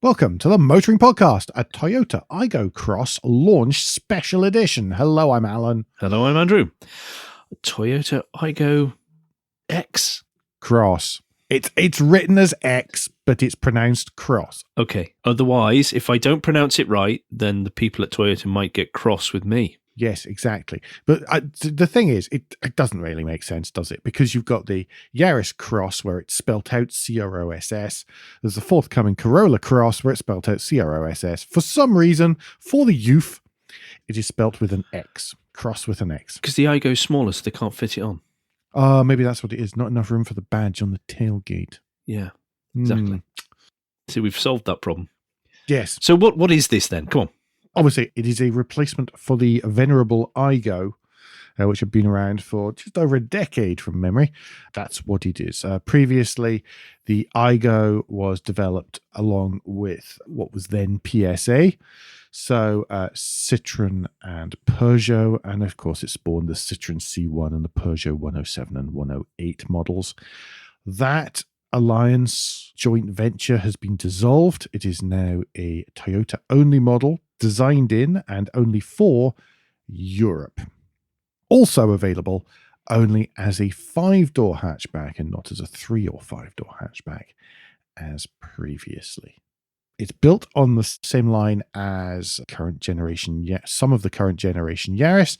Welcome to the Motoring Podcast, a Toyota Aygo Cross launch special edition. Hello, I'm Alan. Hello, I'm Andrew. Toyota Aygo X. Cross. It's written as X, but it's pronounced Cross. Okay. Otherwise, if I don't pronounce it right, then the people at Toyota might get cross with me. Yes, exactly. But the thing is, it doesn't really make sense, does it? Because you've got the Yaris Cross where it's spelt out C-R-O-S-S. There's the forthcoming Corolla Cross where it's spelt out C-R-O-S-S. For some reason, for the youth, it is spelt with an X. Cross with an X. Because the Aygo's smaller, so they can't fit it on. Maybe that's what it is. Not enough room for the badge on the tailgate. Yeah, exactly. See, we've solved that problem. Yes. So what is this then? Come on. Obviously, it is a replacement for the venerable Aygo, which had been around for just over a decade from memory. That's what it is. Previously, the Aygo was developed along with what was then PSA. So Citroën and Peugeot, and of course it spawned the Citroën C1 and the Peugeot 107 and 108 models. That alliance joint venture has been dissolved. It is now a Toyota-only model, designed in and only for Europe. Also available only as a 5-door hatchback and not as a 3 or 5-door hatchback as previously. It's built on the same line as some of the current generation Yaris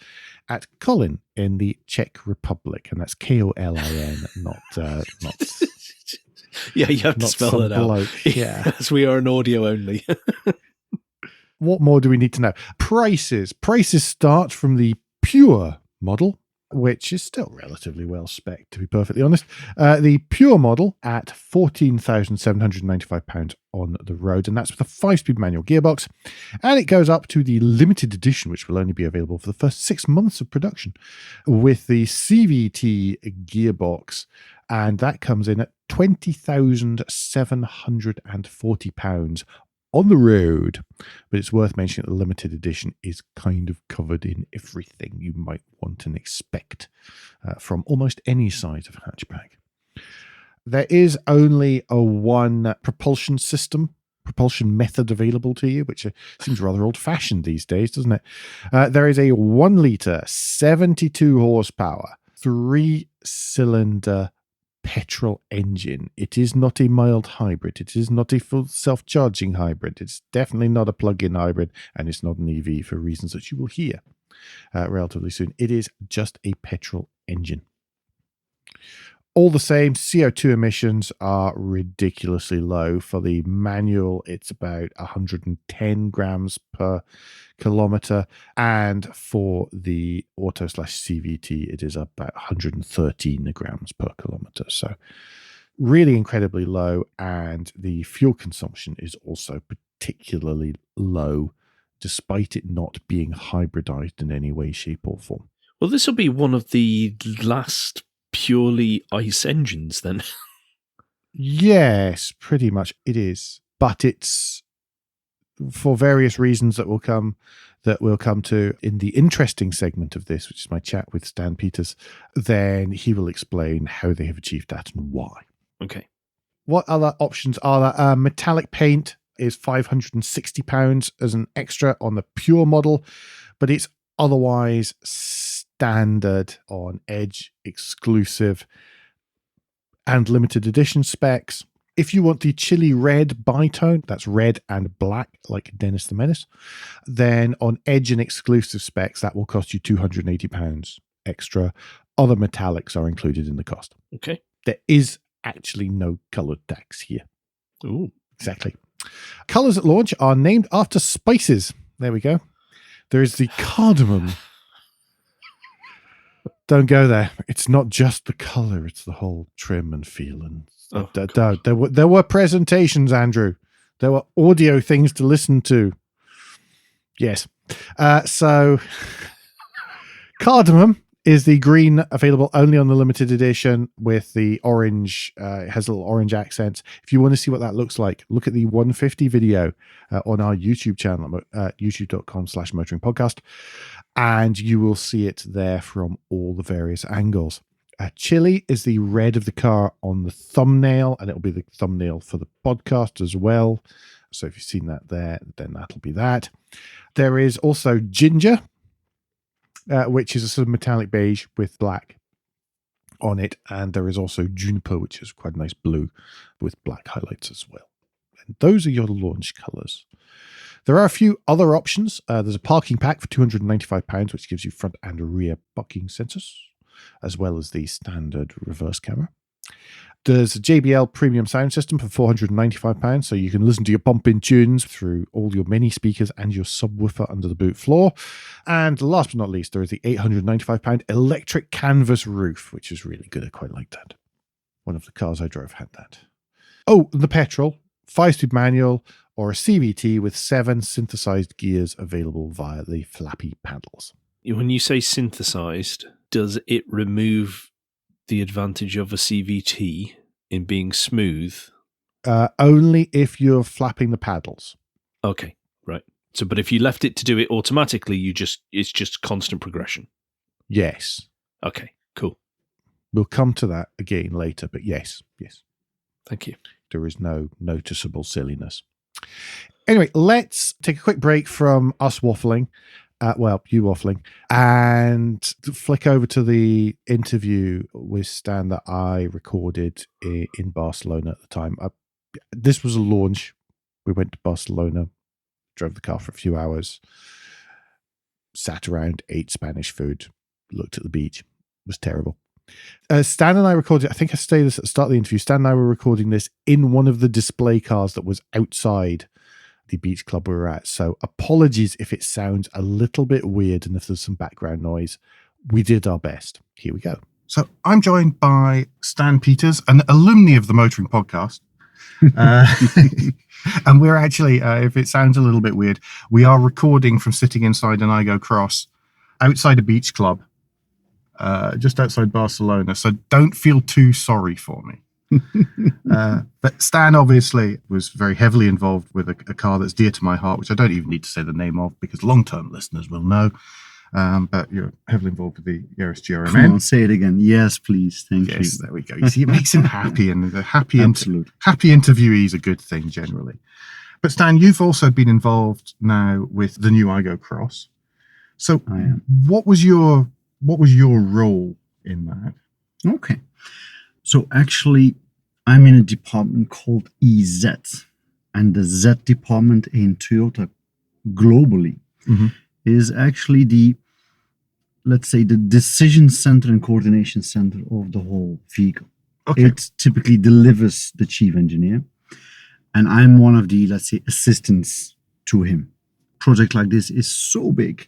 at Kolin in the Czech Republic, and that's Kolin, not. Yeah, you have to spell that out. Yeah, as we are an audio only. What more do we need to know? Prices start from the Pure model, which is still relatively well spec'd, to be perfectly honest. The Pure model at £14,795 on the road, and that's with a 5-speed manual gearbox. And it goes up to the limited edition, which will only be available for the first 6 months of production, with the CVT gearbox, and that comes in at £20,740 on the road. But it's worth mentioning that the limited edition is kind of covered in everything you might want and expect from almost any size of hatchback. There is only a one propulsion method available to you, which seems rather old-fashioned these days, doesn't it? There is a 1-litre, 72 horsepower, 3-cylinder petrol engine. It is not a mild hybrid. It is not a full self-charging hybrid. It's definitely not a plug-in hybrid, and it's not an EV for reasons that you will hear relatively soon. It is just a petrol engine. All the same, CO2 emissions are ridiculously low. For the manual, it's about 110 grams per kilometer. And for the auto/CVT, it is about 113 grams per kilometer. So really incredibly low. And the fuel consumption is also particularly low, despite it not being hybridized in any way, shape, or form. Well, this will be one of the last purely ICE engines then. Yes, pretty much it is. But it's for various reasons that we'll come to in the interesting segment of this, which is my chat with Stijn Peters. Then he will explain how they have achieved that and why. Okay. What other options are there? Metallic paint is £560 as an extra on the Pure model, but it's otherwise standard on Edge exclusive and limited edition specs. If you want the chili red bitone, that's red and black like Dennis the Menace, then on Edge and exclusive specs, that will cost you £280 extra. Other metallics are included in the cost. Okay. There is actually no colored tax here. Ooh. Exactly. Colors at launch are named after spices. There we go. There is the cardamom. Don't go there. It's not just the color; it's the whole trim and feel. And there were presentations, Andrew. There were audio things to listen to. Yes. So cardamom is the green, available only on the limited edition with the orange. It has little orange accents. If you want to see what that looks like, look at the 150 video on our YouTube channel, youtube.com/motoringpodcast, and you will see it there from all the various angles. Chili is the red of the car on the thumbnail, and it'll be the thumbnail for the podcast as well. So if you've seen that there, then that'll be that. There is also ginger, which is a sort of metallic beige with black on it. And there is also juniper, which is quite a nice blue with black highlights as well. And those are your launch colors. There are a few other options. There's a parking pack for £295, which gives you front and rear parking sensors, as well as the standard reverse camera. There's a JBL premium sound system for £495, so you can listen to your pumping tunes through all your mini speakers and your subwoofer under the boot floor. And last but not least, there is the £895 electric canvas roof, which is really good. I quite like that. One of the cars I drove had that. Oh, the petrol, 5-speed manual, or a CVT with 7 synthesized gears available via the flappy paddles. When you say synthesized, does it remove the advantage of a CVT in being smooth? Only if you're flapping the paddles. Okay, right. So, but if you left it to do it automatically, it's just constant progression. Yes. Okay, cool. We'll come to that again later, but yes. Thank you. There is no noticeable silliness. Anyway, let's take a quick break from us waffling. You waffling, and flick over to the interview with Stan that I recorded in Barcelona at the time. This was a launch. We went to Barcelona, drove the car for a few hours, sat around, ate Spanish food, looked at the beach. It was terrible. Stan and I recorded, I think I stated this at the start of the interview, Stan and I were recording this in one of the display cars that was outside the beach club we were at. So apologies if it sounds a little bit weird and if there's some background noise. We did our best. Here we go. So I'm joined by Stijn Peters, an alumni of the Motoring Podcast. And we're actually, if it sounds a little bit weird, we are recording from sitting inside an Aygo Cross outside a beach club, just outside Barcelona. So don't feel too sorry for me. But Stan obviously was very heavily involved with a car that's dear to my heart, which I don't even need to say the name of because long-term listeners will know. But you're heavily involved with the Yaris GRMN. Come on, say it again. Yes, please. Thank you. Yes, there we go. You see, it makes him happy, and a happy interviewee is a good thing generally. But Stan, you've also been involved now with the new Aygo Cross. So, I am. What was your role in that? Okay. So actually, I'm in a department called EZ, and the Z department in Toyota globally is actually the decision center and coordination center of the whole vehicle. Okay. It typically delivers the chief engineer, and I'm one of the, assistants to him. Project like this is so big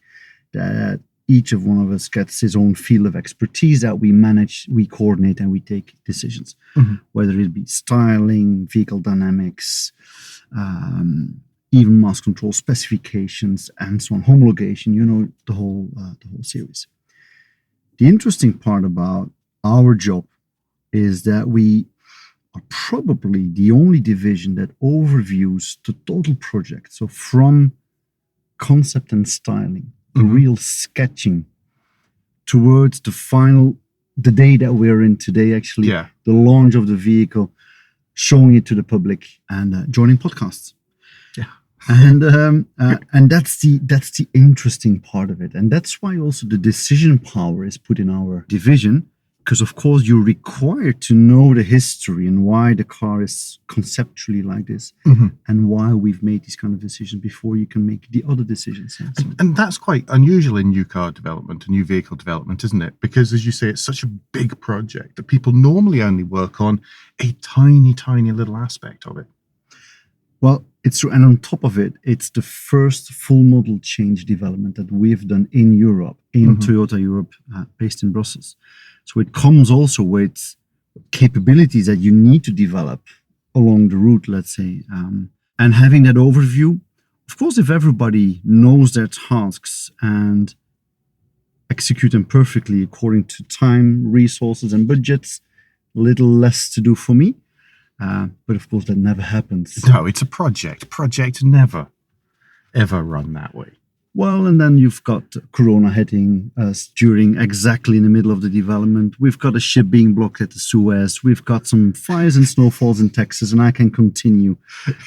that each of one of us gets his own field of expertise that we manage, we coordinate, and we take decisions. Whether it be styling, vehicle dynamics, even mass control specifications, and so on, homologation, the whole series. The interesting part about our job is that we are probably the only division that overviews the total project. So from concept and styling, the real sketching towards the day that we're in today, actually, the launch of the vehicle, showing it to the public, and joining podcasts. Yeah. And that's the interesting part of it. And that's why also the decision power is put in our division, because of course you're required to know the history and why the car is conceptually like this, and why we've made these kind of decisions before you can make the other decisions. And that's quite unusual in new car development, new vehicle development, isn't it? Because as you say, it's such a big project that people normally only work on a tiny, tiny little aspect of it. Well, it's true. And on top of it, it's the first full model change development that we've done in Europe, in Toyota Europe, based in Brussels. So it comes also with capabilities that you need to develop along the route, let's say. And having that overview, of course, if everybody knows their tasks and execute them perfectly according to time, resources, and budgets, a little less to do for me. But of course, that never happens. No, it's a project. Projects never, ever run that way. Well, and then you've got Corona hitting us during exactly in the middle of the development. We've got a ship being blocked at the Suez. We've got some fires and snowfalls in Texas, and I can continue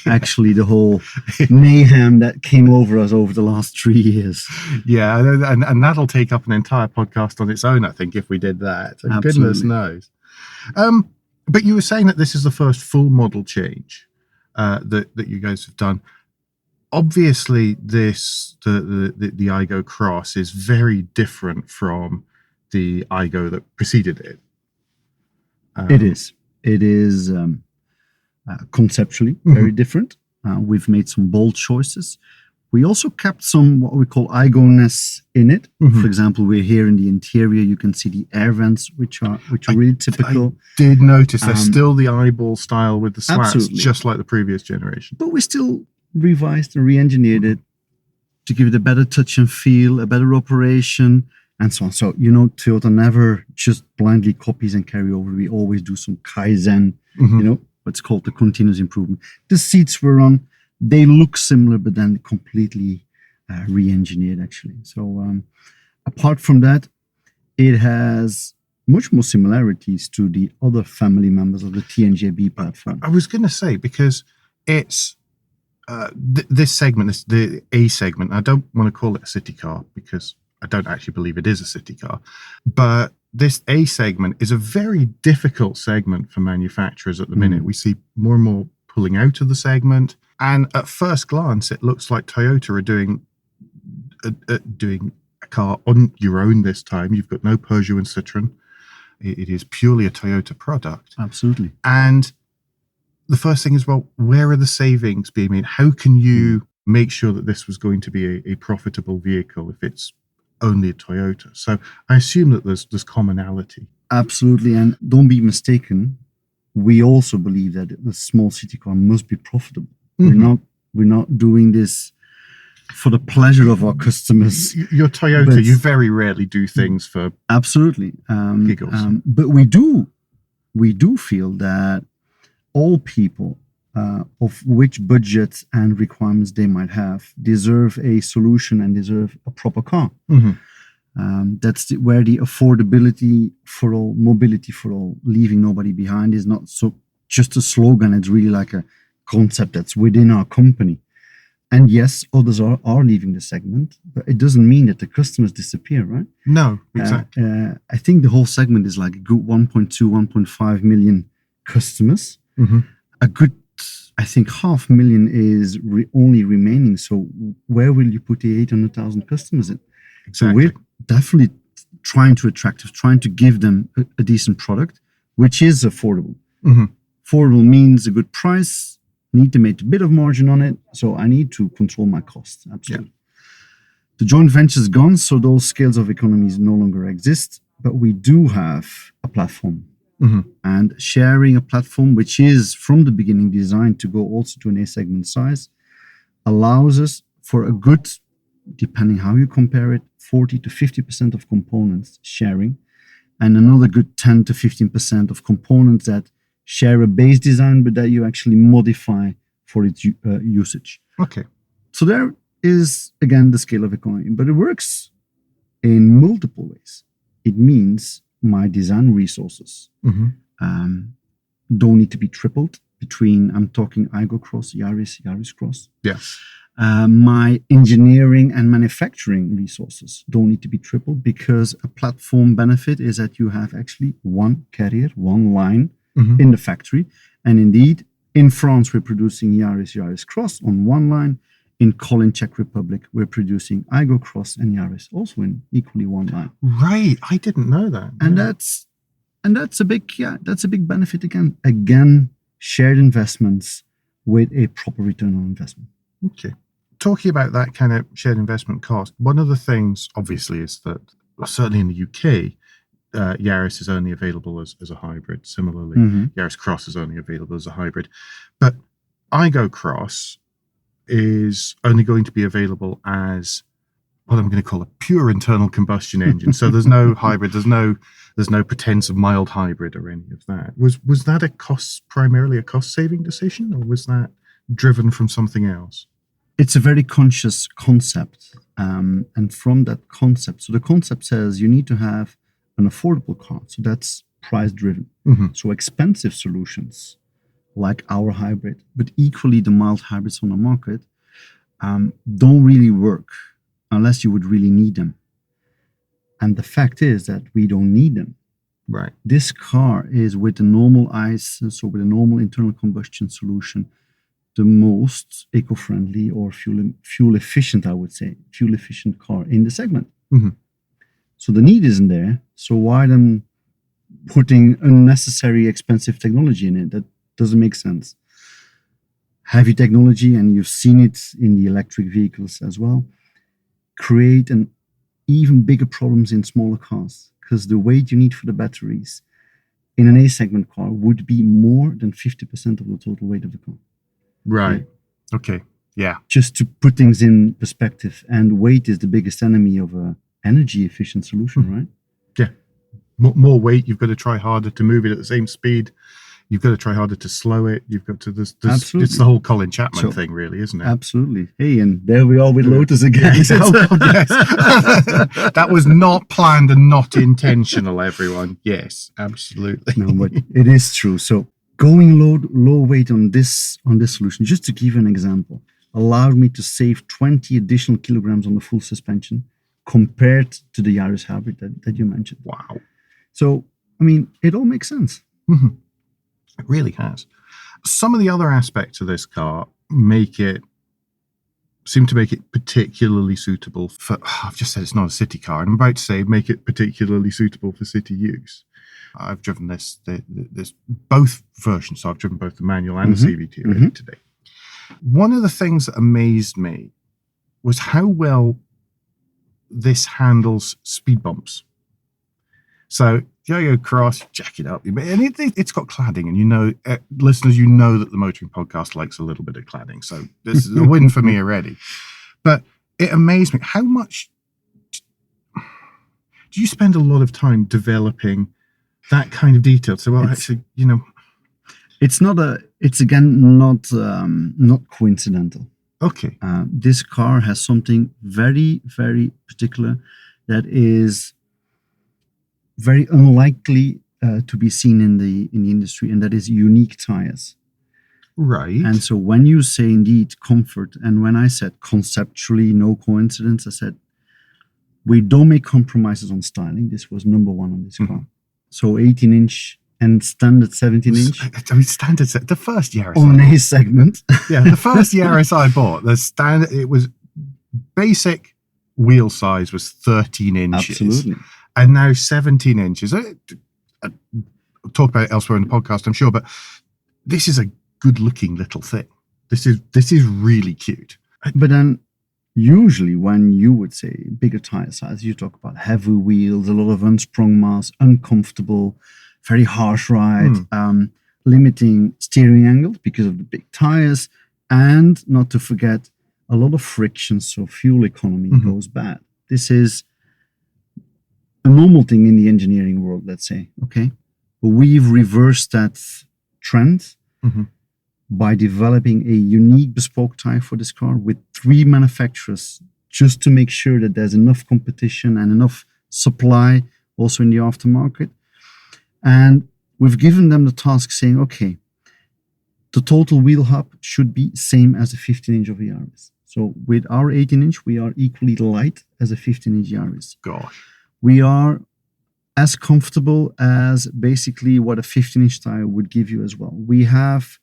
actually the whole mayhem that came over us over the last 3 years. Yeah, and that'll take up an entire podcast on its own, I think, if we did that. And goodness knows. But you were saying that this is the first full model change that you guys have done. Obviously, the Aygo Cross is very different from the Aygo that preceded it. It is conceptually very different. We've made some bold choices. We also kept some what we call Aygo-ness in it. For example, we're here in the interior. You can see the air vents, which are really typical. I did notice there's still the eyeball style with the slats, absolutely. Just like the previous generation. But we still revised and re-engineered it to give it a better touch and feel, a better operation, and so on. So, Toyota never just blindly copies and carry over. We always do some Kaizen, what's called the continuous improvement. The seats we're on, they look similar, but then completely re-engineered, actually. So, apart from that, it has much more similarities to the other family members of the TNGA-B platform. I was going to say, because it's this segment, the A segment. I don't want to call it a city car because I don't actually believe it is a city car. But this A segment is a very difficult segment for manufacturers at the minute. We see more and more pulling out of the segment. And at first glance, it looks like Toyota are doing a car on your own this time. You've got no Peugeot and Citroën. It is purely a Toyota product. Absolutely. And the first thing is, well, where are the savings being made? How can you make sure that this was going to be a profitable vehicle if it's only a Toyota? So I assume that there's commonality. Absolutely. And don't be mistaken, we also believe that the small city car must be profitable. We're not doing this for the pleasure of our customers. You're Toyota, you very rarely do things for absolutely giggles. But we do feel that all people, of which budgets and requirements they might have, deserve a solution and deserve a proper car. That's where the affordability for all, mobility for all, leaving nobody behind is not so just a slogan. It's really like a concept that's within our company. And yes, others are leaving the segment, but it doesn't mean that the customers disappear, right? No, exactly. I think the whole segment is like a good 1.2, 1.5 million customers. A good, I think, 500,000 is only remaining. So where will you put the 800,000 customers in? Exactly. So we're definitely trying to give them a decent product, which is affordable. Affordable means a good price. Need to make a bit of margin on it, so I need to control my costs. Absolutely. The joint venture's gone, so those scales of economies no longer exist. But we do have a platform. And sharing a platform, which is from the beginning designed to go also to an A segment size, allows us for a good, depending how you compare it, 40 to 50% of components sharing, and another good 10 to 15% of components that share a base design, but that you actually modify for its usage. Okay. So there is, again, the scale of economy, but it works in multiple ways. It means my design resources don't need to be tripled between, I'm talking Aygo Cross, Yaris Cross. Yes. My engineering and manufacturing resources don't need to be tripled because a platform benefit is that you have actually one carrier, one line in the factory. And indeed, in France, we're producing Yaris Cross on one line. In Kolin, Czech Republic, we're producing Aygo Cross and Yaris also in equally one line. Right, I didn't know that. And that's a big benefit again. Again, shared investments with a proper return on investment. Okay. Talking about that kind of shared investment cost, one of the things obviously is that, well, certainly in the UK, Yaris is only available as a hybrid. Similarly, Yaris Cross is only available as a hybrid. But Aygo Cross is only going to be available as what I'm going to call a pure internal combustion engine. So there's no hybrid, there's no pretense of mild hybrid or any of that. Was that primarily a cost saving decision, or was that driven from something else? It's a very conscious concept. And from that concept, so the concept says you need to have an affordable car. So that's price driven. Mm-hmm. So expensive solutions like our hybrid, but equally the mild hybrids on the market, don't really work unless you would really need them. And the fact is that we don't need them. Right. This car is, with the normal ICE, so with a normal internal combustion solution, the most eco-friendly or fuel efficient, I would say, fuel efficient car in the segment. Mm-hmm. So the need isn't there. So why then putting unnecessary expensive technology in it? That doesn't make sense. Heavy technology, and you've seen it in the electric vehicles as well, create an even bigger problems in smaller cars, because the weight you need for the batteries in an A segment car would be more than 50% of the total weight of the car. Right. Yeah. Okay. Yeah. Just to put things in perspective, and weight is the biggest enemy of a energy efficient solution, right? Yeah. More weight, you've got to try harder to move it at the same speed. You've got to try harder to slow it. You've got to, Absolutely. It's the whole Colin Chapman thing, really, isn't it? Absolutely. Hey, and there we are with Lotus again. Oh, God, yes. That was not planned and not intentional, everyone. Yes, absolutely. No, but it is true. So going low weight on this solution, just to give you an example, allowed me to save 20 additional kilograms on the full suspension compared to the Yaris hybrid that you mentioned. Wow. So, I mean, it all makes sense. Mm-hmm. It really has. Some of the other aspects of this car seem to make it particularly suitable for, I've just said it's not a city car, and I'm about to say make it particularly suitable for city use. I've driven this both versions, so I've driven both the manual and the CVT already today. One of the things that amazed me was how well this handles speed bumps. So Yo-Yo Cross, jack it up. And it's got cladding, and listeners, you know that the Motoring Podcast likes a little bit of cladding. So this is a win for me already. But it amazed me. How much do you spend a lot of time developing that kind of detail? So, it's again not coincidental. Okay. This car has something very, very particular that is very unlikely to be seen in the industry, and that is unique tires. Right. And so when you say indeed comfort, and when I said conceptually no coincidence, I said we don't make compromises on styling. This was number one on this car. So 18-inch and standard 17-inch. I mean, standard set. The first Yaris on A segment. Yeah, the first Yaris I bought, the standard, it was basic wheel size was 13 inches. Absolutely. And now 17 inches. I'll talk about it elsewhere in the podcast, I'm sure, but this is a good-looking little thing. This is really cute. But then, usually, when you would say bigger tire size, you talk about heavy wheels, a lot of unsprung mass, uncomfortable, very harsh ride, limiting steering angle because of the big tires, and not to forget a lot of friction, so fuel economy goes bad. This is a normal thing in the engineering world, let's say, okay? But we've reversed that trend by developing a unique bespoke tire for this car with 3 manufacturers, just to make sure that there's enough competition and enough supply also in the aftermarket. And we've given them the task saying, okay, the total wheel hub should be same as a 15-inch of a Yaris. So with our 18-inch, we are equally light as a 15-inch Yaris. Gosh. We are as comfortable as basically what a 15-inch tire would give you as well. We have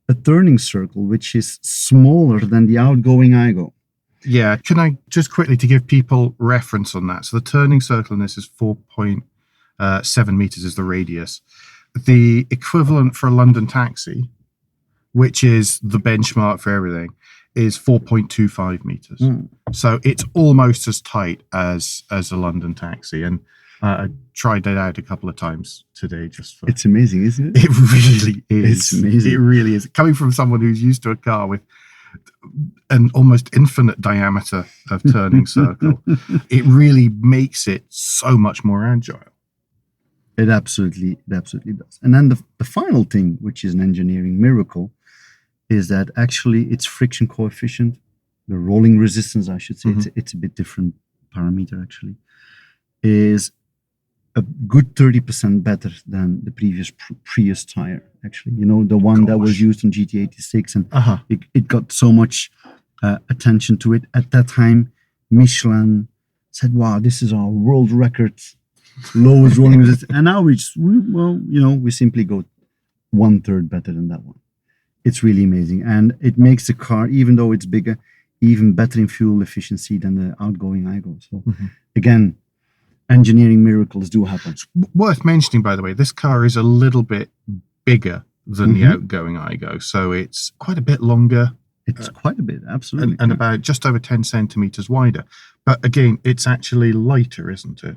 a turning circle, which is smaller than the outgoing Aygo. Yeah, can I just quickly, to give people reference on that? So the turning circle in this is 4.7 meters is the radius. The equivalent for a London taxi, which is the benchmark for everything, is 4.25 meters. So it's almost as tight as a London taxi. And I tried that out a couple of times today just for... It's amazing, isn't it? It really is. It's amazing. It really is. Coming from someone who's used to a car with an almost infinite diameter of turning circle, it really makes it so much more agile. It absolutely does. And then the final thing, which is an engineering miracle, is that actually its friction coefficient the rolling resistance, I should say, it's a bit different parameter actually, is a good 30% better than the previous Prius tire, actually. You know, the one that was used on GT86, and it got so much attention to it. At that time, Michelin said, wow, this is our world record lowest rolling resistance. And now we simply go 1/3 better than that one. It's really amazing. And it makes the car, even though it's bigger, even better in fuel efficiency than the outgoing Aygo. So again, engineering miracles do happen. It's worth mentioning, by the way, this car is a little bit bigger than the outgoing Aygo. So it's quite a bit longer. It's quite a bit, absolutely. And about just over 10 centimeters wider. But again, it's actually lighter, isn't it?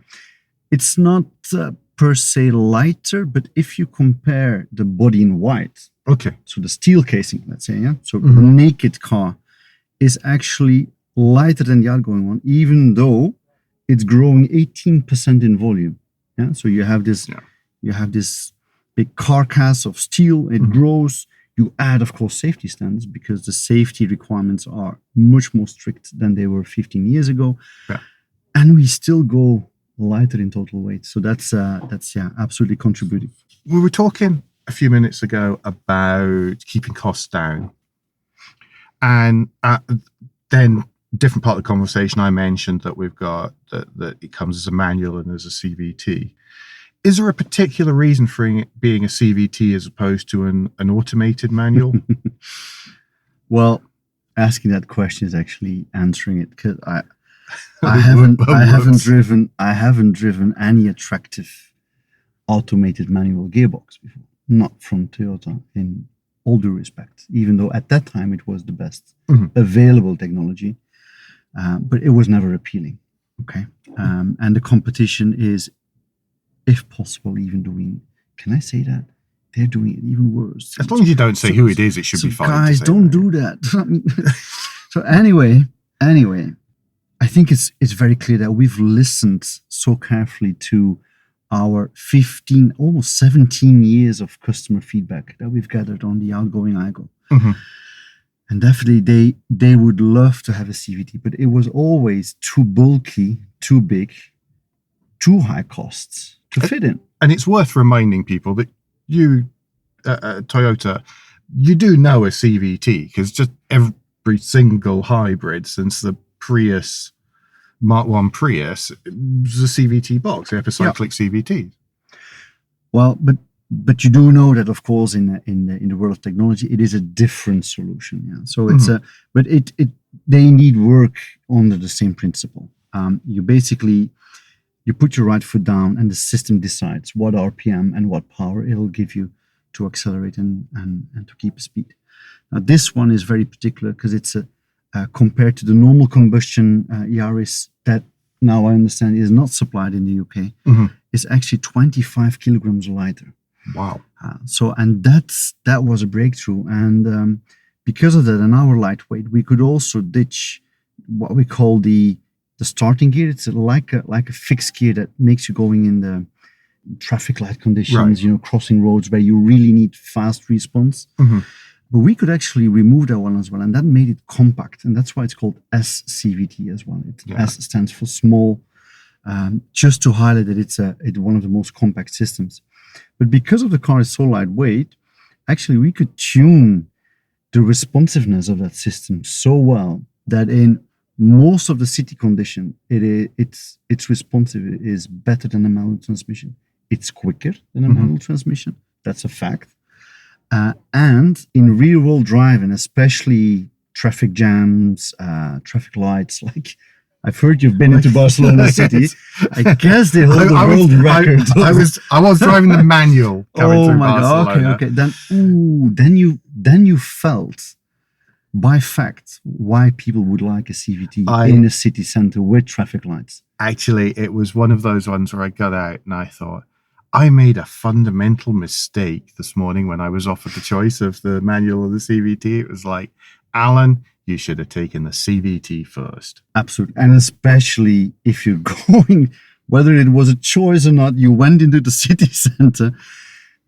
It's not per se lighter, but if you compare the body in white, so the steel casing, let's say, so the naked car is actually lighter than the outgoing one, even though it's growing 18% in volume. Yeah, so you have this big carcass of steel. It grows. You add, of course, safety standards because the safety requirements are much more strict than they were 15 years ago, and we still go lighter in total weight. So that's absolutely contributing. We were talking a few minutes ago about keeping costs down, and then different part of the conversation I mentioned that we've got that it comes as a manual and as a CVT. Is there a particular reason for it being a CVT as opposed to an automated manual? Well, asking that question is actually answering it, because I haven't driven any attractive automated manual gearbox before, not from Toyota, in all due respect, even though at that time it was the best available technology, but it was never appealing. And the competition is, if possible, even doing, can I say that? They're doing it even worse. As long as you don't say who it is, it should be fine. Guys, don't do that. So anyway, I think it's very clear that we've listened so carefully to our 15, almost 17 years of customer feedback that we've gathered on the outgoing Aygo. And definitely they would love to have a CVT, but it was always too bulky, too big, too high costs to fit in. And it's worth reminding people that you, Toyota, you do know a CVT, because just every single hybrid since the Prius, Mark 1 Prius, was a CVT box, the epicyclic CVT. Well, but you do know that, of course, in the world of technology, it is a different solution. Yeah. So it's they need work under the same principle. You put your right foot down, and the system decides what RPM and what power it'll give you to accelerate and to keep a speed. Now, this one is very particular because it's compared to the normal combustion Yaris that now I understand is not supplied in the UK. It's actually 25 kilograms lighter. Wow. And that was a breakthrough. And because of that, and our lightweight, we could also ditch what we call the starting gear. It's like a fixed gear that makes you going in the traffic light conditions, crossing roads where you really need fast response. But we could actually remove that one as well, and that made it compact, and that's why it's called SCVT as well. S stands for small, just to highlight that it's one of the most compact systems. But because of the car is so lightweight, actually we could tune the responsiveness of that system so well that in most of the city condition, it's responsive is better than a manual transmission. It's quicker than a manual transmission. That's a fact. And in real-world driving, especially traffic jams, traffic lights, like I've heard you've been into Barcelona City. I guess they hold the world record. I was driving the manual coming through Barcelona. Okay. Then you felt, by fact, why people would like a CVT in a city center with traffic lights. Actually, it was one of those ones where I got out and I thought, I made a fundamental mistake this morning when I was offered the choice of the manual or the CVT. It was like, Alan, you should have taken the CVT first. Absolutely. And especially if you're going, whether it was a choice or not, you went into the city center,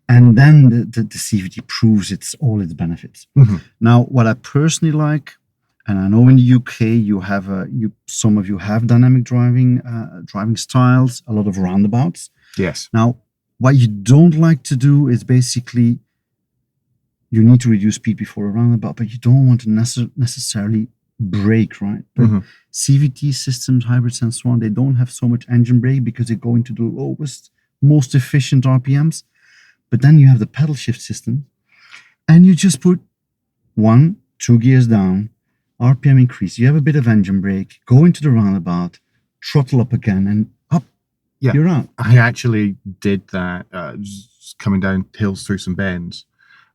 and then the CVT proves all its benefits. Now, what I personally like, And I know in the UK some of you have dynamic driving styles, a lot of roundabouts. Yes. Now, what you don't like to do is basically you need to reduce speed before a roundabout, but you don't want to necessarily brake, right? But CVT systems, hybrids, and so on, they don't have so much engine brake because they go into the lowest, most efficient RPMs. But then you have the pedal shift system, and you just put 1, 2 gears down, RPM increase. You have a bit of engine brake, go into the roundabout, throttle up again, and up. Yeah, you're out. I actually did that coming down hills through some bends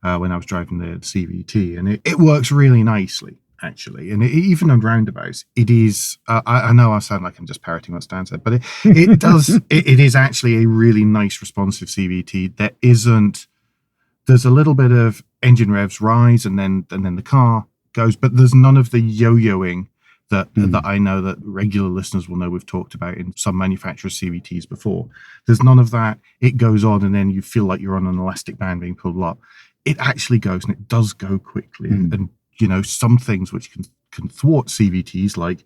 when I was driving the CVT, and it works really nicely, actually. And even on roundabouts, it is. I know I sound like I'm just parroting what Stan said, but it does. It is actually a really nice, responsive CVT. There's a little bit of engine revs rise, and then the car goes, but there's none of the yo-yoing that I know that regular listeners will know we've talked about in some manufacturers' CVTs before. There's none of that. It goes on, and then you feel like you're on an elastic band being pulled up. It actually goes, and it does go quickly. And some things which can thwart CVTs, like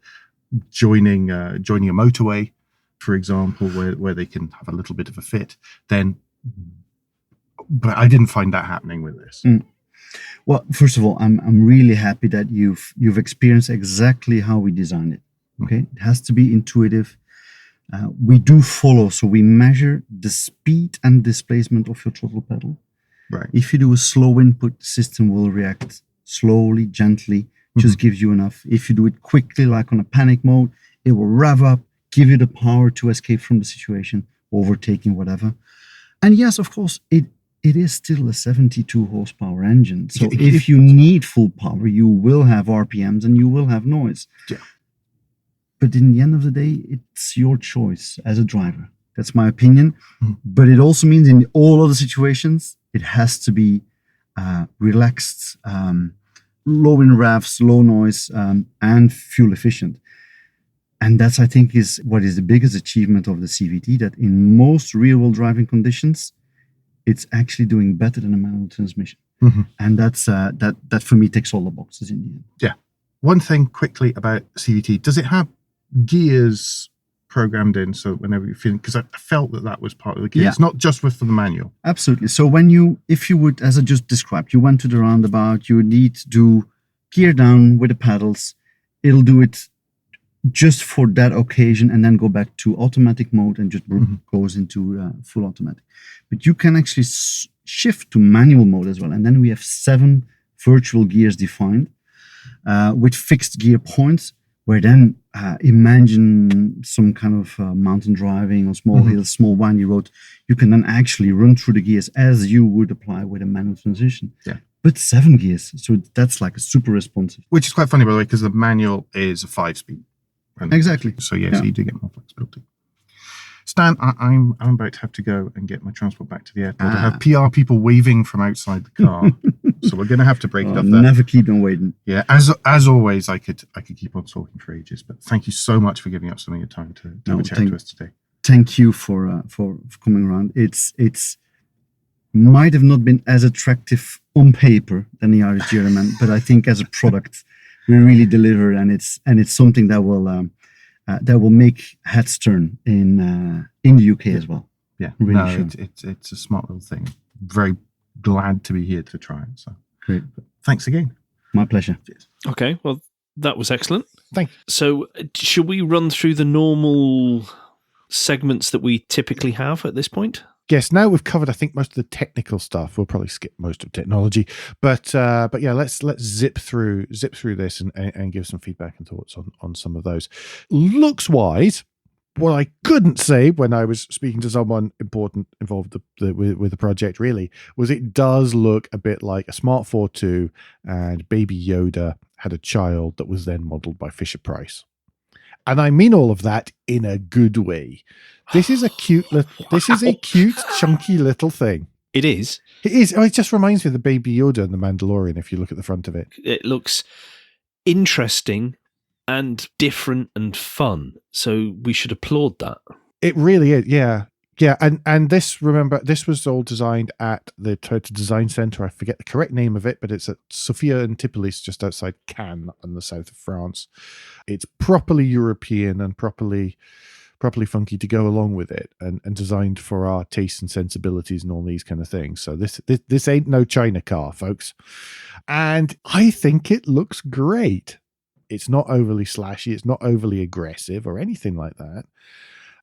joining a motorway, for example, where they can have a little bit of a fit. But I didn't find that happening with this. Well, first of all, I'm really happy that you've experienced exactly how we designed it. Okay, it has to be intuitive. We do follow, so we measure the speed and displacement of your throttle pedal. Right. If you do a slow input, the system will react slowly, gently, just gives you enough. If you do it quickly, like on a panic mode, it will rev up, give you the power to escape from the situation, overtaking, whatever. And yes, of course, it is still a 72 horsepower engine. So if you need full power, you will have RPMs and you will have noise. Yeah. But in the end of the day, it's your choice as a driver. That's my opinion. But it also means in all other situations, it has to be relaxed, low in revs, low noise, and fuel efficient. And that's, I think, is what is the biggest achievement of the CVT, that in most real-world driving conditions, it's actually doing better than a manual transmission. And that's that for me ticks all the boxes in the end. Yeah. One thing quickly about CVT, does it have gears programmed in, so whenever you're feeling, because I felt that was part of the gear. It's not just for the manual. Absolutely. So if you would, as I just described, you went to the roundabout, you need to do gear down with the pedals. It'll do it just for that occasion and then go back to automatic mode and just goes into full automatic. But you can actually shift to manual mode as well. And then we have 7 virtual gears defined with fixed gear points, where then imagine some kind of mountain driving or small hills, small windy road. You can then actually run through the gears as you would apply with a manual transition. Yeah. But 7 gears. So that's like a super responsive. Which is quite funny, by the way, because the manual is a 5-speed. Exactly. So so you do get more flexibility. Stan, I'm about to have to go and get my transport back to the airport. I have PR people waving from outside the car, so we're going to have to break it up there. Never keep them waiting. Yeah, as always, I could keep on talking for ages, but thank you so much for giving up some of your time to chat to us today. Thank you for coming around. It's might have not been as attractive on paper than the Irish German, but I think as a product, we really deliver, and it's something that will make heads turn in the UK as well. Yeah, really it's a smart little thing. Very glad to be here to try it. So great. Thanks again. My pleasure. Cheers. Okay, well, that was excellent. Thank you. So, should we run through the normal segments that we typically have at this point? Yes, now we've covered, I think, most of the technical stuff. We'll probably skip most of technology, but yeah, let's zip through this and give some feedback and thoughts on some of those. Looks wise, what I couldn't say when I was speaking to someone important involved with the project really was it does look a bit like a Smart 4.2 and Baby Yoda had a child that was then modeled by Fisher-Price. And I mean all of that in a good way. This is a cute, chunky little thing. It is. It is. Oh, it just reminds me of the Baby Yoda and the Mandalorian. If you look at the front of it, it looks interesting and different and fun. So we should applaud that. It really is. Yeah, Yeah, and this, remember, this was all designed at the Toyota Design Center. I forget the correct name of it, but it's at Sophia Antipolis, just outside Cannes in the south of France. It's properly European and properly funky to go along with it, and designed for our tastes and sensibilities and all these kind of things. So this ain't no China car, folks. And I think it looks great. It's not overly slashy. It's not overly aggressive or anything like that.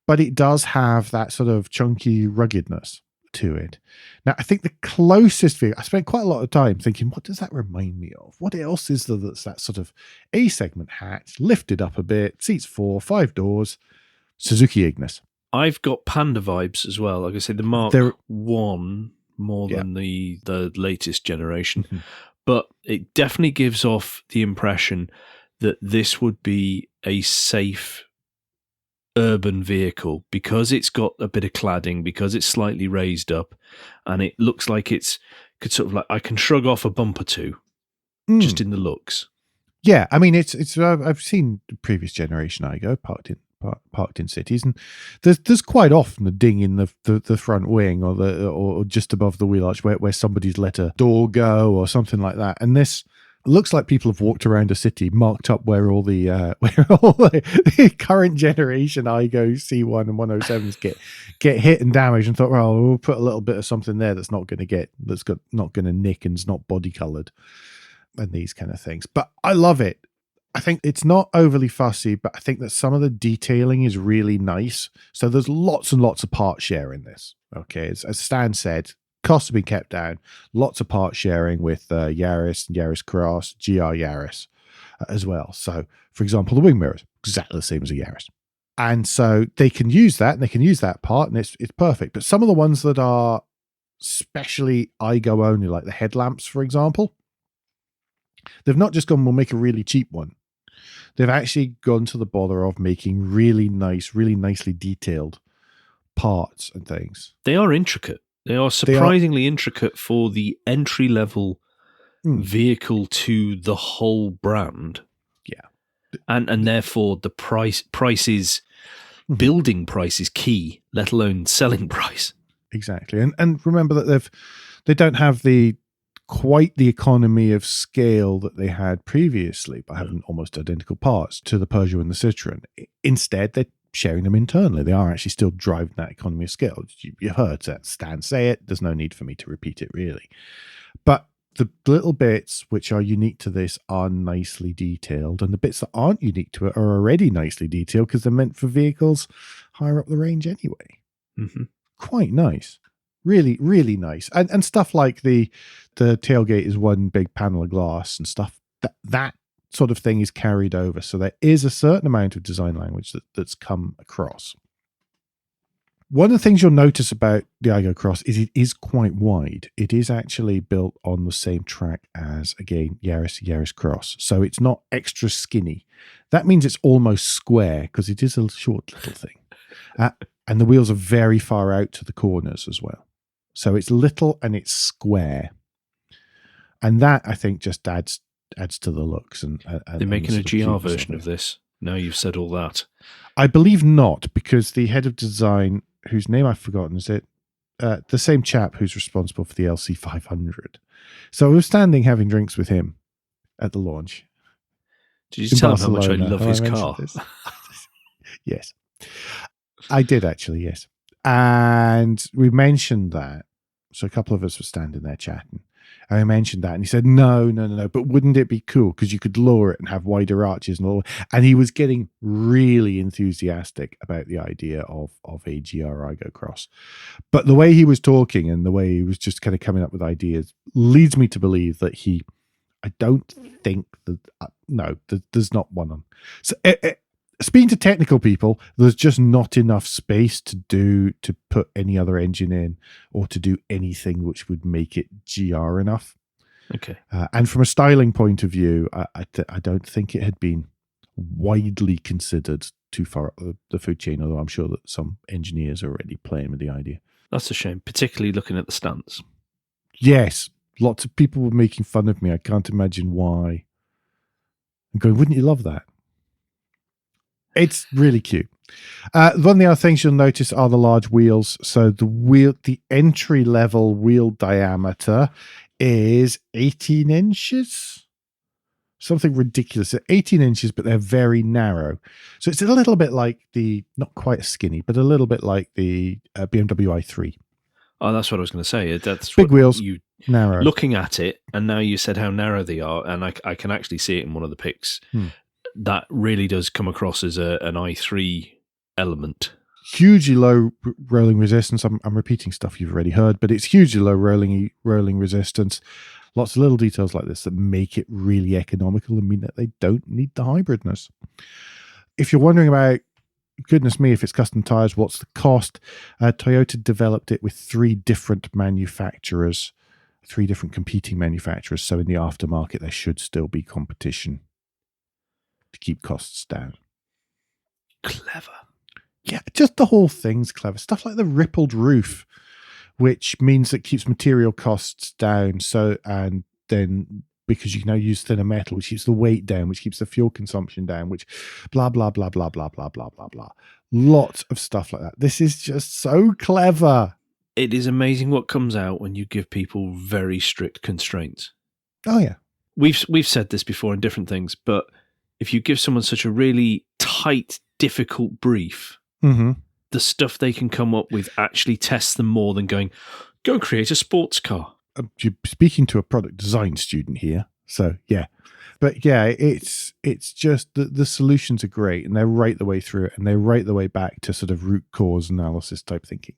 But it does have that sort of chunky ruggedness to it. Now, I think the closest vehicle, I spent quite a lot of time thinking, what does that remind me of? What else is there that's that sort of A-segment hatch, lifted up a bit, seats 4, 5 doors, Suzuki Ignis. I've got Panda vibes as well. Like I said, the Mark 1 more than the latest generation. Mm-hmm. But it definitely gives off the impression that this would be a safe urban vehicle because it's got a bit of cladding, because it's slightly raised up, and it looks like it's could sort of like I can shrug off a bump or two just in the looks. Yeah, I mean it's I've seen the previous generation Aygo parked in cities, and there's quite often a ding in the front wing or just above the wheel arch where somebody's let a door go or something like that, and this looks like people have walked around a city, marked up where all the current generation Aygo C1 and 107s get hit and damaged, and thought, well, we'll put a little bit of something there that's not going to nick and is not body colored and these kind of things. But I love it. I think it's not overly fussy, but I think that some of the detailing is really nice. So there's lots and lots of part share in this. Okay, as Stan said, costs have been kept down. Lots of part sharing with Yaris Cross, GR Yaris as well. So, for example, the wing mirrors, exactly the same as a Yaris. And so they can use that, and they can use that part, and it's perfect. But some of the ones that are specially Aygo only, like the headlamps, for example, they've not just gone, we'll make a really cheap one. They've actually gone to the bother of making really nice, really nicely detailed parts and things. They are intricate. They are surprisingly intricate for the entry-level vehicle to the whole brand. Yeah. And therefore the price is, building price is key, let alone selling price. Exactly. And remember that they don't have quite the economy of scale that they had previously by having almost identical parts to the Peugeot and the Citroën. Instead, they're sharing them internally. They are actually still driving that economy of scale. You heard that Stan say it. There's no need for me to repeat it, really. But the little bits which are unique to this are nicely detailed, and the bits that aren't unique to it are already nicely detailed because they're meant for vehicles higher up the range anyway. Mm-hmm. Quite nice. Really, really nice. And stuff like the tailgate is one big panel of glass and stuff. That sort of thing is carried over. So there is a certain amount of design language that's come across. One of the things you'll notice about the Aygo Cross is it is quite wide. It is actually built on the same track as, again, Yaris Cross. So it's not extra skinny. That means it's almost square because it is a short little thing. And the wheels are very far out to the corners as well. So it's little and it's square. And that, I think, just adds to the looks. And they're making a GR version of this. Now you've said all that. I believe not, because the head of design, whose name I've forgotten, is it the same chap who's responsible for the LC500. So I was standing having drinks with him at the launch. Did you tell him how much I love his car? Yes. I did actually, yes. And we mentioned that. So a couple of us were standing there chatting. And I mentioned that, and he said, no, but wouldn't it be cool? Because you could lower it and have wider arches and all. And he was getting really enthusiastic about the idea of a GR Aygo Cross. But the way he was talking and the way he was just kind of coming up with ideas leads me to believe that I don't think that, there's not one on. So speaking to technical people, there's just not enough space to put any other engine in or to do anything which would make it GR enough. Okay. And from a styling point of view, I don't think it had been widely considered too far up the food chain, although I'm sure that some engineers are already playing with the idea. That's a shame, particularly looking at the stance. Yes. Lots of people were making fun of me. I can't imagine why. I'm going, wouldn't you love that? It's really cute. One of the other things you'll notice are the large wheels. So the entry level wheel diameter is 18 inches. Something ridiculous. They're 18 inches, but they're very narrow. So it's a little bit like not quite skinny, but a little bit like the BMW i3. Oh, that's what I was going to say. That's big wheels, narrow. Looking at it, and now you said how narrow they are, and I can actually see it in one of the pics. That really does come across as an i3 element. Hugely low rolling resistance. I'm repeating stuff you've already heard, but it's hugely low rolling resistance. Lots of little details like this that make it really economical and mean that they don't need the hybridness. If you're wondering about, goodness me, if it's custom tires, what's the cost? Toyota developed it with 3 different manufacturers, 3 different competing manufacturers. So in the aftermarket, there should still be competition to keep costs down. Clever. Yeah, just the whole thing's clever. Stuff like the rippled roof, which means it keeps material costs down. So, and then because you can now use thinner metal, which keeps the weight down, which keeps the fuel consumption down, which blah, blah, blah, blah, blah, blah, blah, blah, blah. Lots of stuff like that. This is just so clever. It is amazing what comes out when you give people very strict constraints. Oh, yeah. We've said this before in different things, but if you give someone such a really tight, difficult brief, the stuff they can come up with actually tests them more than going, go create a sports car. You're speaking to a product design student here, so yeah. But yeah, it's just the solutions are great, and they're right the way through it, and they're right the way back to sort of root cause analysis type thinking.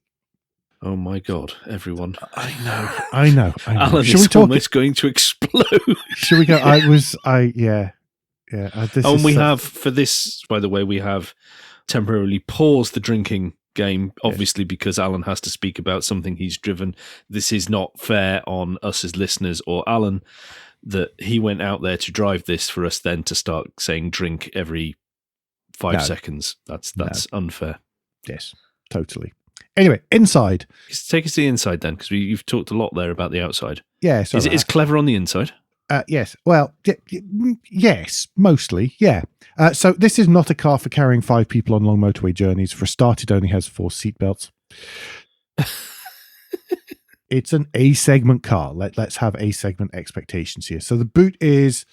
Oh my God, everyone. I know. Alan is almost going to explode. Should we go? Yeah. We have, for this, by the way, we have temporarily paused the drinking game, obviously, because Alan has to speak about something he's driven. This is not fair on us as listeners or Alan, that he went out there to drive this for us then to start saying drink every 5 seconds. That's unfair. Yes, totally. Anyway, inside. Take us to the inside then, because you've talked a lot there about the outside. Yeah. Is it clever on the inside? Yes. Well, yes, mostly. Yeah. So this is not a car for carrying 5 people on long motorway journeys. For a start, it only has 4 seatbelts. It's an A-segment car. Let's have A-segment expectations here. So the boot is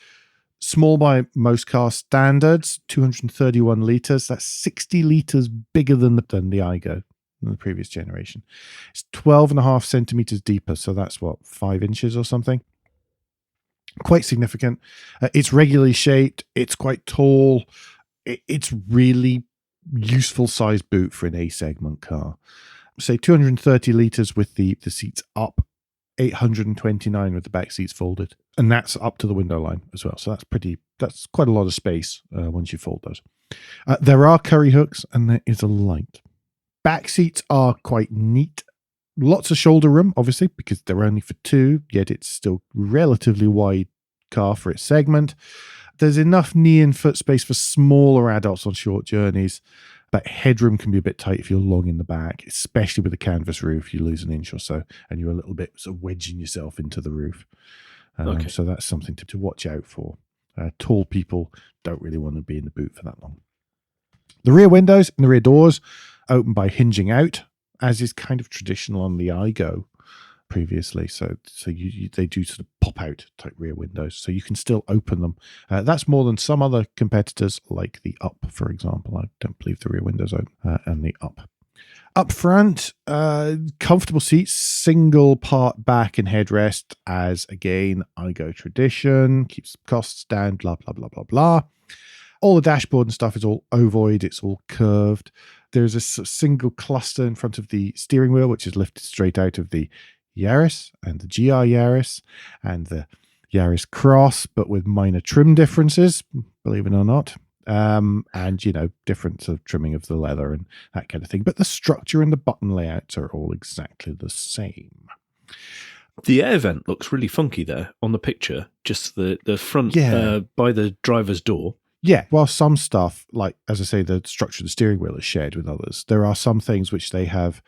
small by most car standards, 231 litres. That's 60 litres bigger than the Aygo, than the previous generation. It's 12.5 centimetres deeper. So that's 5 inches or something. Quite significant. It's regularly shaped. It's quite tall. It's really useful size boot for an A-segment car. Say 230 litres with the seats up, 829 with the back seats folded. And that's up to the window line as well. So that's quite a lot of space once you fold those. There are curry hooks and there is a light. Back seats are quite neat. Lots of shoulder room, obviously, because they're only for 2, yet it's still relatively wide car for its segment. There's enough knee and foot space for smaller adults on short journeys, but headroom can be a bit tight if you're long in the back, especially with a canvas roof. You lose an inch or so, and you're a little bit sort of wedging yourself into the roof. So that's something to watch out for. Tall people don't really want to be in the boot for that long. The rear windows and the rear doors open by hinging out, as is kind of traditional on the Aygo previously. So they do sort of pop out type rear windows, so you can still open them. That's more than some other competitors, like the Up, for example. I don't believe the rear windows open, and the Up. Up front, comfortable seats, single part back and headrest, as again, Aygo tradition, keeps costs down, blah, blah, blah, blah, blah. All the dashboard and stuff is all ovoid, it's all curved. There's a single cluster in front of the steering wheel, which is lifted straight out of the Yaris and the GR Yaris and the Yaris Cross, but with minor trim differences, believe it or not. And, different sort of trimming of the leather and that kind of thing. But the structure and the button layouts are all exactly the same. The air vent looks really funky there on the picture, just the front by the driver's door. Yeah, while some stuff, like, as I say, the structure of the steering wheel is shared with others, there are some things which they have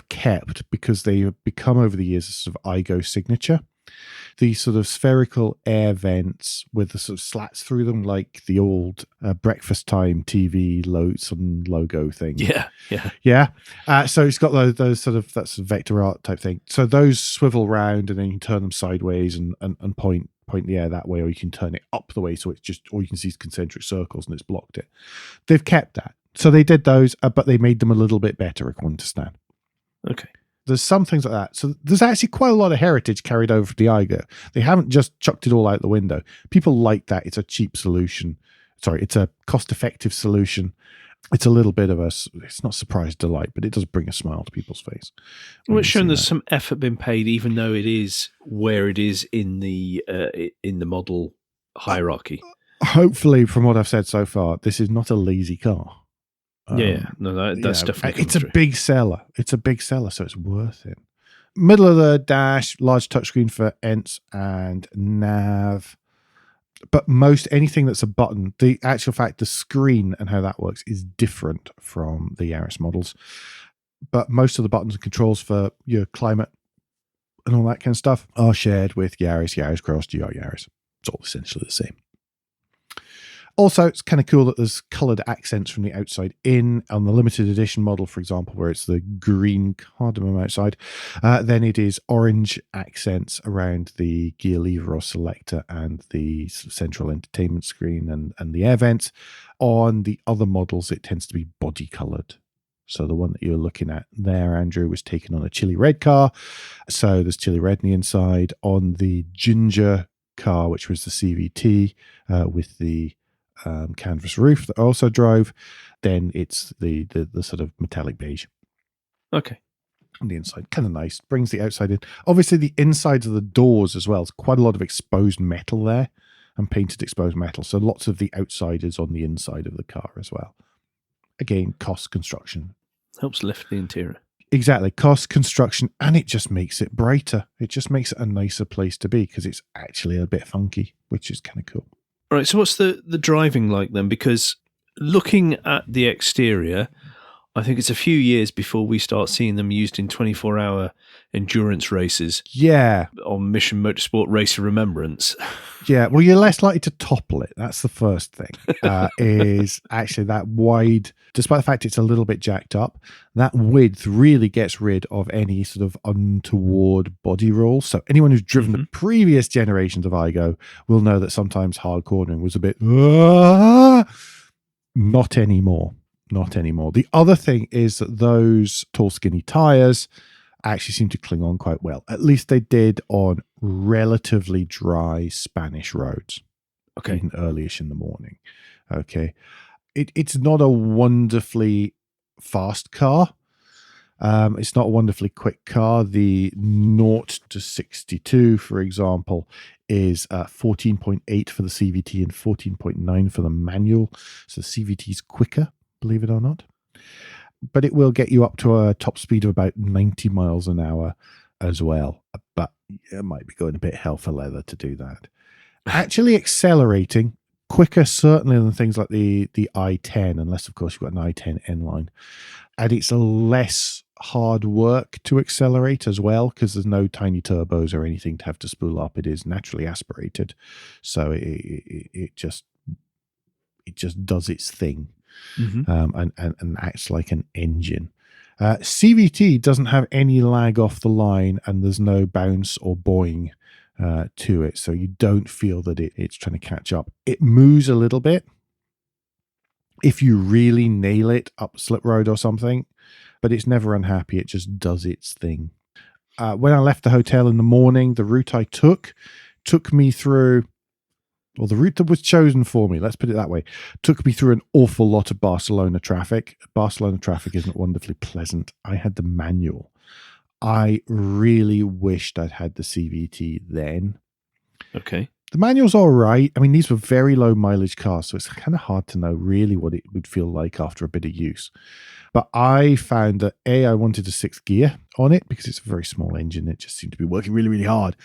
kept because they have become over the years a sort of Aygo signature. These sort of spherical air vents with the sort of slats through them, like the old breakfast time TV logo thing. Yeah. So it's got those sort of, that's vector art type thing. So those swivel round, and then you can turn them sideways and point the air that way, or you can turn it up the way, so it's just, or you can see concentric circles and it's blocked it. They've kept that. So they did those, but they made them a little bit better, according to Stan. Okay. There's some things like that. So there's actually quite a lot of heritage carried over from the Aygo. They haven't just chucked it all out the window. People like that. It's a cheap solution. Sorry, it's a cost-effective solution. It's a little bit of it's not surprise delight, but it does bring a smile to people's face. Well, it's shown there's some effort been paid, even though it is where it is in the model hierarchy. Hopefully, from what I've said so far, this is not a lazy car. That's definitely it's a big seller. It's a big seller, so it's worth it. Middle of the dash, large touchscreen for ENTs and nav. But anything that's a button, the actual fact, the screen and how that works is different from the Yaris models. But most of the buttons and controls for your climate and all that kind of stuff are shared with Yaris Cross, GR Yaris. It's all essentially the same. Also, it's kind of cool that there's coloured accents from the outside in. On the limited edition model, for example, where it's the green cardamom outside, then it is orange accents around the gear lever or selector and the central entertainment screen and the air vents. On the other models, it tends to be body coloured. So the one that you're looking at there, Andrew, was taken on a chili red car. So there's chili red in the inside. On the ginger car, which was the CVT with the canvas roof that I also drove, then it's the sort of metallic beige. Okay. On the inside, kind of nice. Brings the outside in. Obviously, the insides of the doors as well. There's quite a lot of exposed metal there, and painted exposed metal. So lots of the outside is on the inside of the car as well. Again, cost, construction. Helps lift the interior. Exactly. Cost, construction, and it just makes it brighter. It just makes it a nicer place to be because it's actually a bit funky, which is kind of cool. All right, so what's the driving like then? Because looking at the exterior, I think it's a few years before we start seeing them used in 24-hour endurance races. Yeah. On Mission Motorsport Race of Remembrance. Yeah, well, you're less likely to topple it. That's the first thing. Is actually that wide, despite the fact it's a little bit jacked up, that width really gets rid of any sort of untoward body roll. So anyone who's driven the previous generations of Aygo will know that sometimes hard cornering was a bit, not anymore. Not anymore. The other thing is that those tall, skinny tires actually seem to cling on quite well. At least they did on relatively dry Spanish roads. Okay. Even early-ish in the morning. Okay. It's not a wonderfully fast car. It's not a wonderfully quick car. The 0 to 62, for example, is 14.8 for the CVT and 14.9 for the manual. So the CVT is quicker, believe it or not. But it will get you up to a top speed of about 90 miles an hour as well. But it might be going a bit hell for leather to do that. Actually accelerating quicker, certainly, than things like the i10, unless, of course, you've got an i10 N-line. And it's less hard work to accelerate as well, because there's no tiny turbos or anything to have to spool up. It is naturally aspirated. So it just does its thing. And acts like an engine. CVT doesn't have any lag off the line, and there's no bounce or boing to it, so you don't feel that it's trying to catch up. It moves a little bit if you really nail it up slip road or something, but it's never unhappy. It just does its thing. When I left the hotel in the morning, the route I took me through, well, the route that was chosen for me, let's put it that way, took me through an awful lot of Barcelona traffic. Barcelona traffic isn't wonderfully pleasant. I had the manual. I really wished I'd had the CVT then. Okay. The manual's all right. I mean, these were very low mileage cars, so it's kind of hard to know really what it would feel like after a bit of use. But I found that I wanted a 6th gear on it because it's a very small engine. It just seemed to be working really, really hard.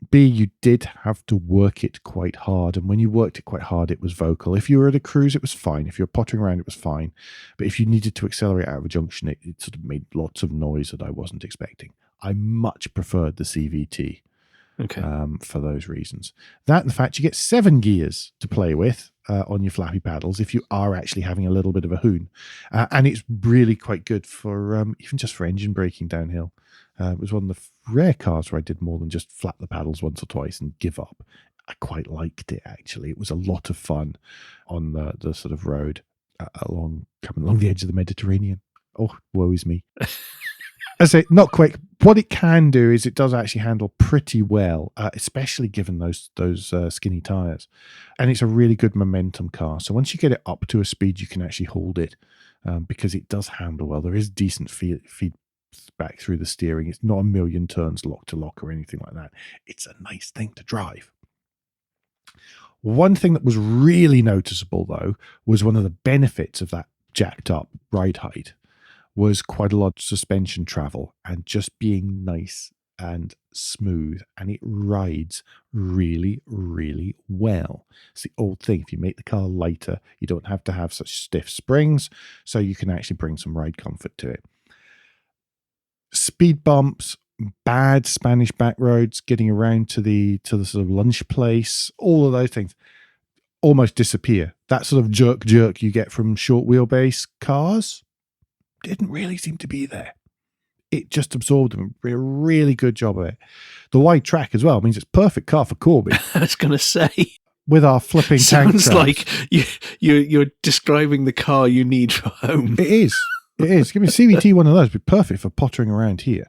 B, you did have to work it quite hard. And when you worked it quite hard, it was vocal. If you were at a cruise, it was fine. If you were pottering around, it was fine. But if you needed to accelerate out of a junction, it sort of made lots of noise that I wasn't expecting. I much preferred the CVT. Okay. For those reasons. That and the fact you get 7 gears to play with on your flappy paddles if you are actually having a little bit of a hoon. And it's really quite good for even just for engine braking downhill. It was one of the rare cars where I did more than just flap the paddles once or twice and give up. I quite liked it, actually. It was a lot of fun on the sort of road coming along the edge of the Mediterranean. Oh, woe is me. I say not quick. What it can do is it does actually handle pretty well, especially given those skinny tires, and it's a really good momentum car. So once you get it up to a speed, you can actually hold it because it does handle well. There is decent feedback through the steering. It's not a million turns lock to lock or anything like that. It's a nice thing to drive. One thing that was really noticeable, though, was one of the benefits of that jacked up ride height was quite a lot of suspension travel and just being nice and smooth, and it rides really, really well. It's the old thing. If you make the car lighter, you don't have to have such stiff springs, so you can actually bring some ride comfort to it. Speed bumps, bad Spanish back roads, getting around to the sort of lunch place, all of those things almost disappear. That sort of jerk you get from short wheelbase cars didn't really seem to be there. It just absorbed them. A really good job of it. The wide track as well means it's perfect car for Corby. I was going to say, with our flipping tank sounds like you're describing the car you need for home. It is. Give me a CVT one of those. Would be perfect for pottering around here,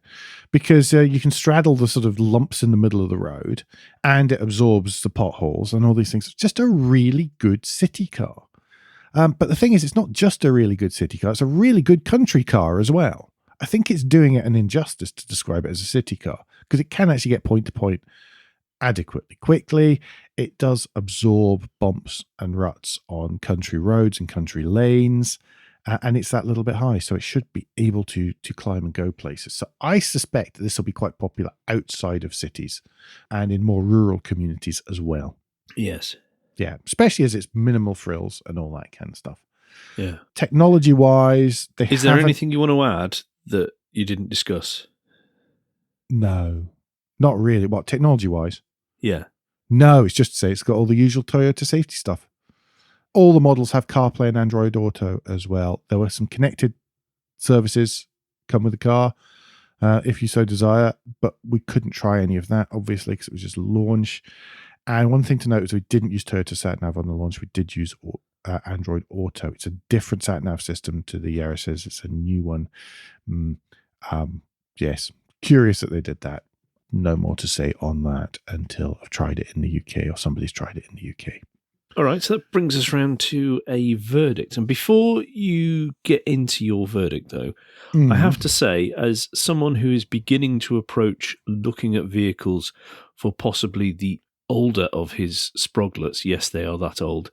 because you can straddle the sort of lumps in the middle of the road, and it absorbs the potholes and all these things. It's just a really good city car. But the thing is, it's not just a really good city car. It's a really good country car as well. I think it's doing it an injustice to describe it as a city car, because it can actually get point to point adequately quickly. It does absorb bumps and ruts on country roads and country lanes. And it's that little bit high, so it should be able to climb and go places. So I suspect that this will be quite popular outside of cities and in more rural communities as well. Yes. Yeah, especially as it's minimal frills and all that kind of stuff. Yeah. Technology-wise, is there anything you want to add that you didn't discuss? No, not really. What, technology-wise? Yeah. No, it's just to say it's got all the usual Toyota safety stuff. All the models have CarPlay and Android Auto as well. There were some connected services come with the car, if you so desire, but we couldn't try any of that, obviously, because it was just launch. And one thing to note is we didn't use Toyota SatNav on the launch. We did use Android Auto. It's a different SatNav system to the Yaris's. It's a new one. Yes, curious that they did that. No more to say on that until I've tried it in the UK or somebody's tried it in the UK. All right, so that brings us round to a verdict. And before you get into your verdict, though, I have to say, as someone who is beginning to approach looking at vehicles for possibly the older of his Sproglets, yes, they are that old,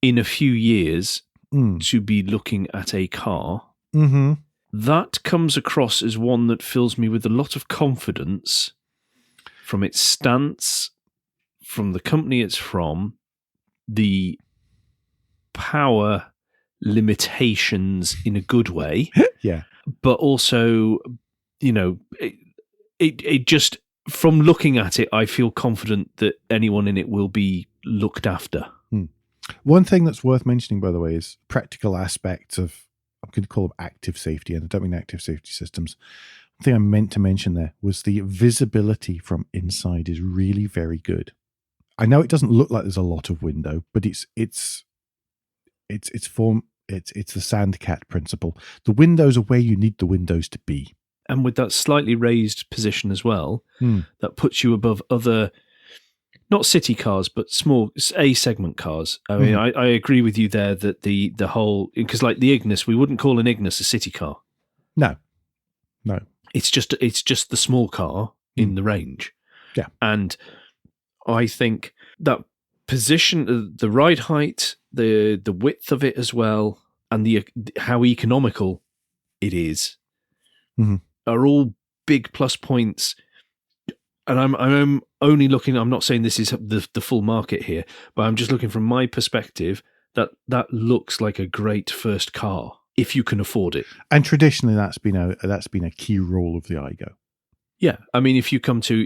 in a few years to be looking at a car, that comes across as one that fills me with a lot of confidence from its stance, from the company it's from, the power limitations in a good way. Yeah. But also, it just, from looking at it, I feel confident that anyone in it will be looked after. One thing that's worth mentioning, by the way, is practical aspects of, I'm going to call them active safety, and I don't mean active safety systems. One thing I meant to mention there was the visibility from inside is really very good. I know it doesn't look like there's a lot of window, but it's the sandcat principle. The windows are where you need the windows to be. And with that slightly raised position as well, that puts you above other, not city cars, but small A-segment cars. I mean, I agree with you there that the whole, because like the Ignis, we wouldn't call an Ignis a city car. No. It's just the small car in the range. Yeah. And I think that position, the ride height, the width of it as well, and how economical it is, are all big plus points. And I'm only looking. I'm not saying this is the full market here, but I'm just looking from my perspective that looks like a great first car if you can afford it. And traditionally, that's been a key role of the Aygo. Yeah, I mean, if you come to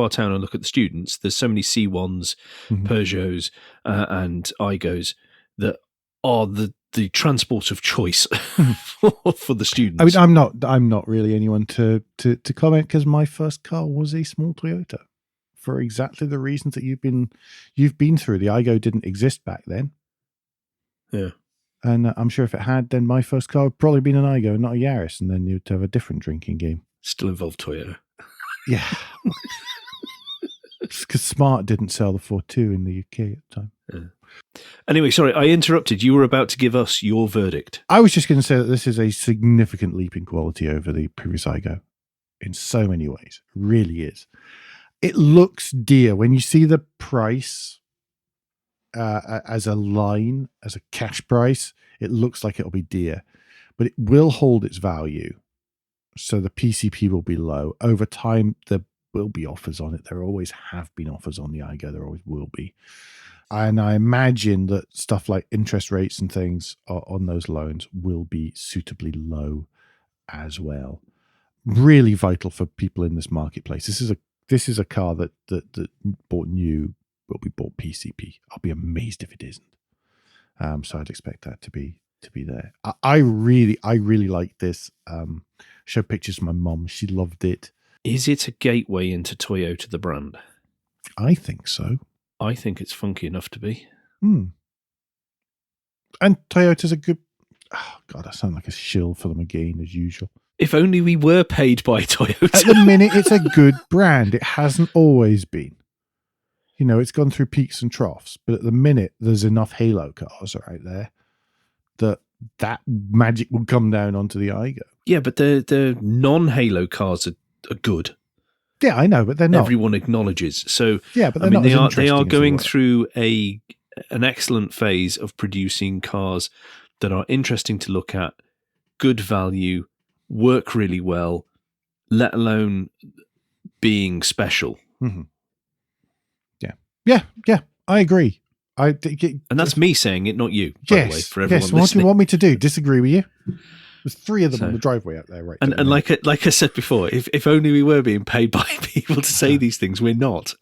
our town and look at the students, there's so many C1s, Peugeots, and Aygos that are the transport of choice for the students. I mean, I'm not really anyone to comment, because my first car was a small Toyota for exactly the reasons that you've been through. The Aygo didn't exist back then. Yeah. And I'm sure if it had, then my first car would probably been an Aygo, not a Yaris, and then you'd have a different drinking game. Still involved Toyota. Yeah. Because Smart didn't sell the 4.2 in the UK at the time. Yeah. Anyway, sorry, I interrupted. You were about to give us your verdict. I was just going to say that this is a significant leap in quality over the previous Aygo in so many ways. It really is. It looks dear. When you see the price as a line, as a cash price, it looks like it'll be dear. But it will hold its value. So the PCP will be low. Over time, there will be offers on it. There always have been offers on the Aygo. There always will be. And I imagine that stuff like interest rates and things on those loans will be suitably low as well. Really vital for people in this marketplace. This is a car that bought new will be bought PCP. I'll be amazed if it isn't. So I'd expect that to be there. I really like this. Showed pictures to my mom. She loved it. Is it a gateway into Toyota, the brand? I think so. I think it's funky enough to be. And Toyota's a good... Oh, God, I sound like a shill for them again, as usual. If only we were paid by Toyota. At the minute, it's a good brand. It hasn't always been. You know, it's gone through peaks and troughs. But at the minute, there's enough Halo cars out there that magic will come down onto the Aygo. Yeah, but the non-Halo cars are good. Yeah, I know, but they're not. Everyone acknowledges. So yeah, but they are going through an excellent phase of producing cars that are interesting to look at, good value, work really well, let alone being special. Mm-hmm. Yeah, I agree. And that's me saying it, not you, by the way, for everyone listening. What do you want me to do? Disagree with you? There's 3 of them on the driveway out there, right? And like I said before, if only we were being paid by people to say these things, we're not.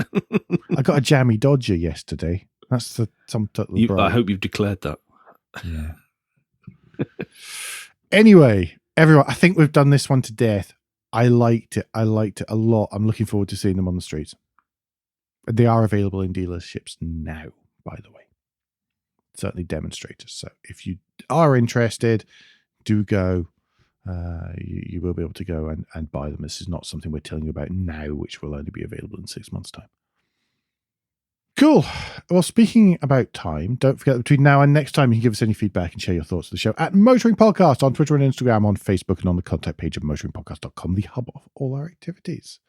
I got a jammy Dodger yesterday. That's the sum total. I hope you've declared that. Yeah. Anyway, everyone, I think we've done this one to death. I liked it a lot. I'm looking forward to seeing them on the streets. They are available in dealerships now, by the way. Certainly demonstrators. So if you are interested, do go. You will be able to go and buy them. This is not something we're telling you about now, which will only be available in 6 months' time. Cool. Well, speaking about time, don't forget that between now and next time, you can give us any feedback and share your thoughts of the show at Motoring Podcast on Twitter and Instagram, on Facebook, and on the contact page of motoringpodcast.com, the hub of all our activities.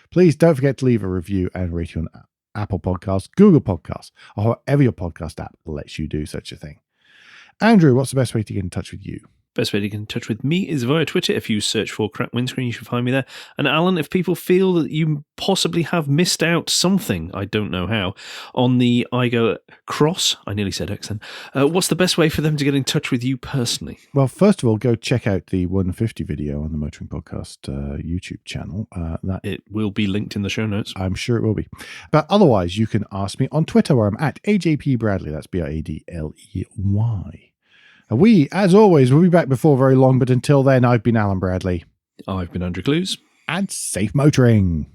Please don't forget to leave a review and rating on Apple Podcasts, Google Podcasts, or however your podcast app lets you do such a thing. Andrew, what's the best way to get in touch with you? Best way to get in touch with me is via Twitter. If you search for Crack Windscreen, you should find me there. And Alan, if people feel that you possibly have missed out something, I don't know how, on the Aygo Cross, I nearly said X then, what's the best way for them to get in touch with you personally? Well, first of all, go check out the 150 video on the Motoring Podcast YouTube channel. It will be linked in the show notes. I'm sure it will be. But otherwise, you can ask me on Twitter, where I'm at AJP Bradley. That's Bradley. We, as always, will be back before very long, but until then, I've been Alan Bradley. I've been Andrew Clues. And safe motoring.